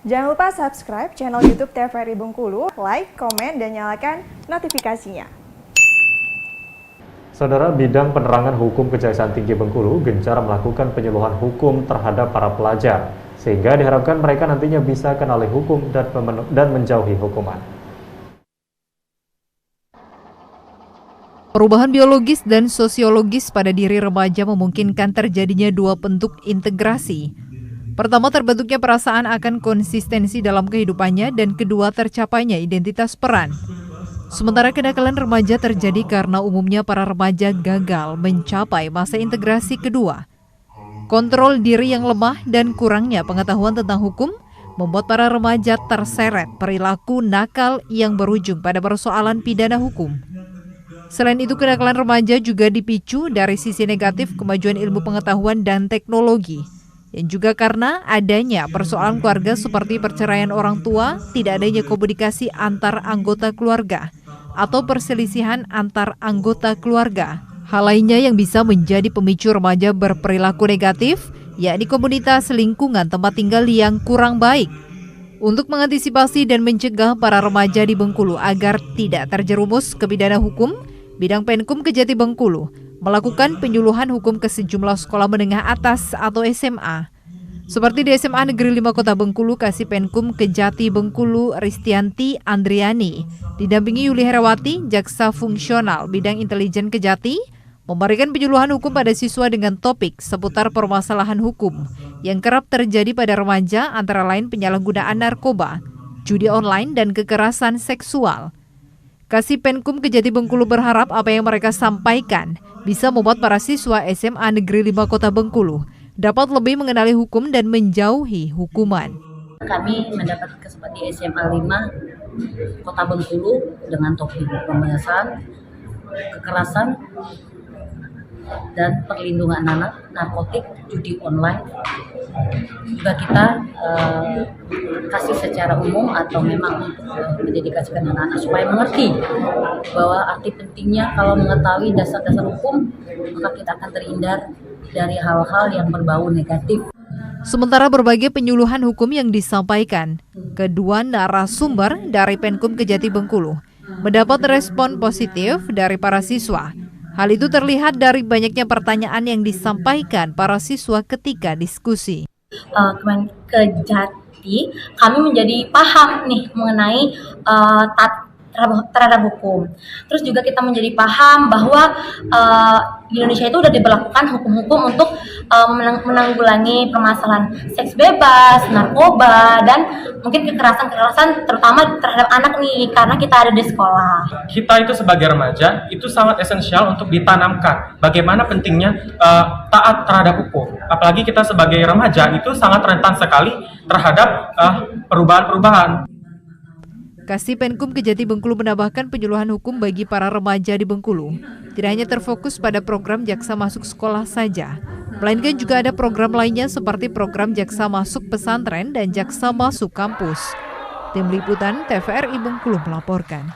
Jangan lupa subscribe channel YouTube TVRI Bengkulu, like, komen, dan nyalakan notifikasinya. Saudara, Bidang Penerangan Hukum Kejaksaan Tinggi Bengkulu gencar melakukan penyuluhan hukum terhadap para pelajar, sehingga diharapkan mereka nantinya bisa kenali hukum dan menjauhi hukuman. Perubahan biologis dan sosiologis pada diri remaja memungkinkan terjadinya dua bentuk integrasi. Pertama, terbentuknya perasaan akan konsistensi dalam kehidupannya, dan kedua, tercapainya identitas peran. Sementara kenakalan remaja terjadi karena umumnya para remaja gagal mencapai masa integrasi kedua. Kontrol diri yang lemah dan kurangnya pengetahuan tentang hukum membuat para remaja terseret perilaku nakal yang berujung pada persoalan pidana hukum. Selain itu, kenakalan remaja juga dipicu dari sisi negatif kemajuan ilmu pengetahuan dan teknologi, yang juga karena adanya persoalan keluarga seperti perceraian orang tua, tidak adanya komunikasi antar anggota keluarga, atau perselisihan antar anggota keluarga. Hal lainnya yang bisa menjadi pemicu remaja berperilaku negatif, yakni komunitas lingkungan tempat tinggal yang kurang baik. Untuk mengantisipasi dan mencegah para remaja di Bengkulu agar tidak terjerumus ke pidana hukum, Bidang Penkum Kejati Bengkulu melakukan penyuluhan hukum ke sejumlah sekolah menengah atas atau SMA. Seperti di SMA Negeri 5 Kota Bengkulu, Kasih Penkum Kejati Bengkulu Ristianti Andriani, didampingi Yuli Herawati, Jaksa Fungsional Bidang Intelijen Kejati, memberikan penyuluhan hukum pada siswa dengan topik seputar permasalahan hukum yang kerap terjadi pada remaja, antara lain penyalahgunaan narkoba, judi online, dan kekerasan seksual. Kasih Penkum Kejati Bengkulu berharap apa yang mereka sampaikan bisa membuat para siswa SMA Negeri 5 Kota Bengkulu dapat lebih mengenali hukum dan menjauhi hukuman. Kami mendapat kesempatan di SMA 5 Kota Bengkulu dengan topik pembahasan kekerasan dan perlindungan anak, narkotik, judi online. Juga kita kasih secara umum atau memang mendedikasikan anak-anak supaya mengerti bahwa arti pentingnya kalau mengetahui dasar-dasar hukum, maka kita akan terhindar dari hal-hal yang berbau negatif. Sementara berbagai penyuluhan hukum yang disampaikan, kedua narasumber dari Penkum Kejati Bengkulu mendapat respon positif dari para siswa. Hal itu terlihat dari banyaknya pertanyaan yang disampaikan para siswa ketika diskusi. Kejati, kami menjadi paham nih mengenai terhadap hukum. Terus juga kita menjadi paham bahwa di Indonesia itu sudah diberlakukan hukum-hukum untuk menanggulangi permasalahan seks bebas, narkoba, dan mungkin kekerasan terutama terhadap anak nih, karena kita ada di sekolah. Kita itu sebagai remaja itu sangat esensial untuk ditanamkan bagaimana pentingnya taat terhadap hukum. Apalagi kita sebagai remaja itu sangat rentan sekali terhadap perubahan-perubahan. Kasih Penkum Kejati Bengkulu menambahkan penyuluhan hukum bagi para remaja di Bengkulu tidak hanya terfokus pada program Jaksa Masuk Sekolah saja, melainkan juga ada program lainnya seperti program Jaksa Masuk Pesantren dan Jaksa Masuk Kampus. Tim Liputan TVRI Bengkulu melaporkan.